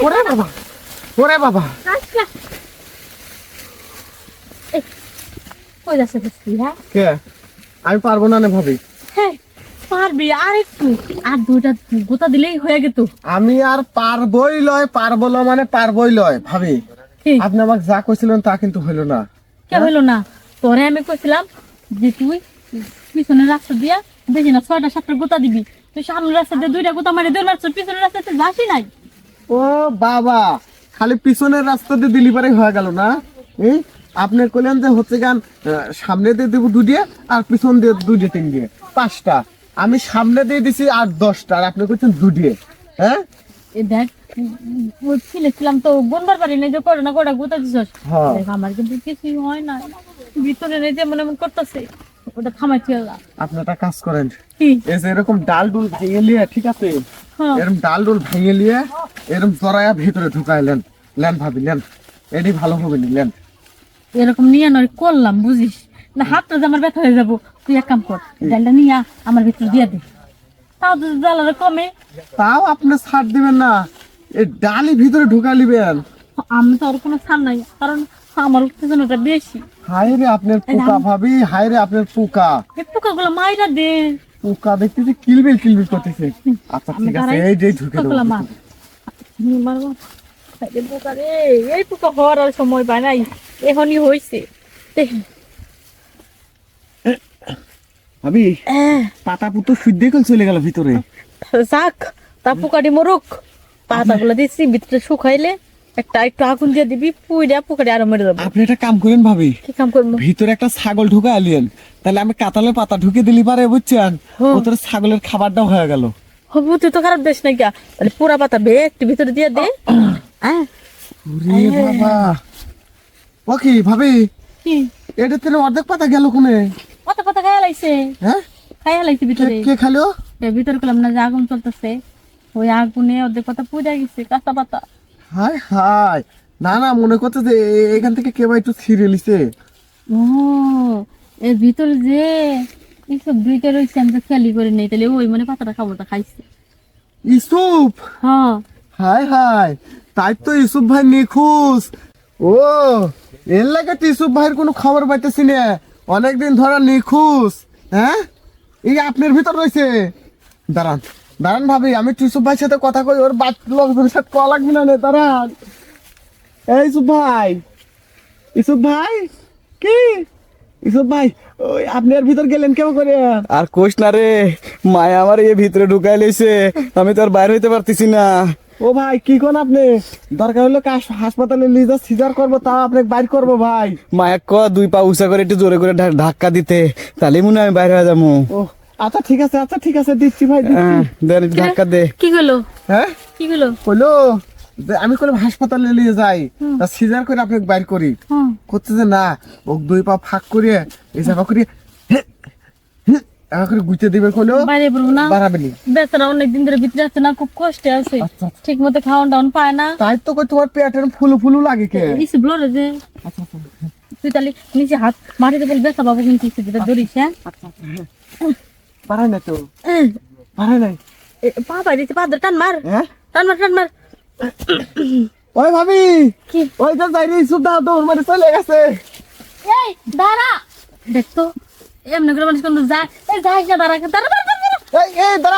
ওরে বাবা, ওরে বাবা। কই যাচ্ছে বুঝছি? হ্যাঁ কে? আমি পারবো না ভাবি। হ্যাঁ পারবি, আর একটু, আর দুইটা গোতা দিলেই হয়ে গেত। আমি আর পারবই লয়, পারবো না মানে পারবই লয় ভাবি। কি? আপনি আমাকে যা কইছিলেন তা কিন্তু হইলো না। কে হইলো না? তোরে আমি কইছিলাম যে তুই পিছনের রাস্তা দিয়া দেখি না 6টা 7টা গোতা দিবি, তুই সামনের রাস্তা দিয়ে 2টা গোতা মারি দৌড় মারছ, পিছনের রাস্তাতে যাসই নাই। ও বাবা, খালি পিছনের রাস্তা দিয়ে দিলি পারে হয়ে গেল না? এই আপনি কইলেন যে হচ্ছে গান সামনে দিয়ে দেবো 2 আর পিছন দিয়ে 2 3 দিয়ে 5টা। আমি সামনে দিয়ে দিছি আর 10টা, আর আপনি কইছেন 2 হ্যাঁ? এ দেখ ওই ছিলাম তো গুনবার পারি না যে করে না কটা গোতা দিছস। হ্যাঁ। দেখ আমার কিন্তু কিছুই হয় না, ভিতরে নেই যে মনে মনে করতেছে, ওটা থামাই থিয়ে যা। আপনি একটা কাজ করেন, কি? এই যে এরকম ডাল ডুল ভেঙে লিয়ে, ঠিক আছে, হ্যাঁ এরকম ডাল ডুল ভেঙে লিয়ে এরকম জড়াইয়া ভিতরে ঢুকাইলেন, লেন ভাবি লেন, এটি ভালো হবে নি, লেন। এরকম নিয়ে নয় করলাম বুঝিস না, হাতটা যে আমার ব্যথা হয়ে যাবো। তুই এক কাম কর, ডালটা নিয়ে আমার ভিতরে দিয়ে দে, তাও যদি জ্বালাটা কমে। তাও আপনি ছাড় দিবেন না, এই ডালি ভিতরে ঢুকা লিবেন। আমি তো আর কোনো ছাড় নাই, কারণ আমার উত্তেজনাটা বেশি। হায় রে আপনার পোকা ভাবি, হায় রে আপনার পোকা। এই পোকাগুলো মাইরা দে। পোকা দেখতেছি কিলবিল কিলবিল করতেছে। আচ্ছা ঠিক আছে, এই যে ঢুকে দেবো। পোকাগুলো মার। মারবো। এই পোকা রে, এই পোকা হওয়ার আর সময় পায় নাই, এখনই হয়েছে। ভাবি পাতা পুতো শুদ্ধ করে চলে গেল ভিতরে। যাক, তা পোকাটি মরুক, পাতাগুলো দিচ্ছি ভিতরে শুকাইলে একটা একটু আগুন দিয়ে দিবি, পুইরা পোকাটি আরো মেরে দেবো। আপনি একটা কাম করেন ভাবি, কি কাম করবো? ভিতরে একটা ছাগল ঢুকে আলিয়েন, তাহলে আমি কাঁতালের পাতা ঢুকে দিলি পারে, বুঝছেন, ওদের ছাগলের খাবারটাও হয়ে গেল। হবু তুই তো খারাপ দেশ নাই, তাহলে পুরা পাতা বে একটু ভিতরে দিয়ে দে। ওরে বাবা, ও কি ভাবি, কি এটা তেলে অর্ধেক পাতা গেল কোনে? কত পাতা খাইয়া লাইছে, হ্যাঁ, খাইয়া লাইছে ভিতরে। কে খালো? ভিতরে করলাম না যে আগুন চলতেছে, ওই আগুনে অর্ধেক পাতা পুড়ে গেছে, কাঁচা পাতা। হায় হায়, না না, মনে করছে যে এখান থেকে কেউ একটু ছিঁড়ে লিছে। ও এর ভিতরে যে এইসব দুইটা রয়েছে, আমি তো খেয়ালই করে নেই, তাহলে ওই মানে পাতাটা খাবারটা খাইছে। ইসুফ, হ্যাঁ হায় হায়, তাই তো ইসুফ ভাই নিখোঁজ। ও এর লাগে তো ইসুফ ভাইয়ের কোনো খবর পাইতেছি না, অনেকদিন ধরে নিখোঁজ। হ্যাঁ, এই আপনার ভিতর রয়েছে। দাঁড়ান দাঁড়ান ভাবি, আমি ইসুফ ভাইয়ের সাথে কথা কই, ওর বাচ্চা লোকজনের সাথে কল লাগবে না। দাঁড়ান, এই ইসুফ ভাই, ইসুফ ভাই, কি ইসুফ ভাই, ওই আপনি এর ভিতর গেলেন কেমন করে? আর কোষ না রে, মায়া আমার এ ভিতরে ঢুকাই লইছে, আমি তো আর বাইরে হইতে পারতেছি না। ও ভাই কি কোন আপনি, দরকার হলে হাসপাতালে নিয়ে যা, সিজার করবো, তাও আপনাকে বাইর করবো ভাই। মায়া ক 2 পা উঁচা করে একটু জোরে করে ধাক্কা দিতে, তাহলে মনে হয় আমি বাইরে হয়ে যাবো। ও আচ্ছা ঠিক আছে, আচ্ছা ঠিক আছে, দিচ্ছি ভাই দিচ্ছি। দে ধাক্কা দে। কি হলো? হ্যাঁ কি হলো? বললো যে আমি করলাম হাসপাতালে নিয়ে যাই, তা সিজার করে আপনাকে বাইর করি। করতে যে না, ও 2 পা ফাঁক করিয়ে এই জায়গা করিয়ে করে গুইতে দিবে, হলো বাইরে বলবো না, বাড়াবেনি। বেচারা অনেকদিন ধরে ভিতরে আছে না, খুব কষ্টে আছে, আচ্ছা, আচ্ছা। ঠিক মতো খাওয়ান টাউন পায় না। তাই তো কই তোমার পেটের ফুলু ফুলু লাগে কে? ইসে ব্লরে যে আচ্ছা আচ্ছা তুই তাহলে নিচে হাত মাটিতে বল, বেচা বাবু কিন্তু ইসে যেটা ধরিস। হ্যাঁ পারাই না তো, পারাই নাই। পা পাই দিচ্ছে, পা ধরে টান মার, হ্যাঁ টান মার, টান মার। ওই ভাবি, কি? ওই যে যাই রে সুদা দৌড় মারে চলে গেছে। এই দাঁড়া, দেখতো এমনি করে মানুষ কোন যায়, এই যাই না, দাঁড়া দাঁড়া দাঁড়া। এই দাঁড়া।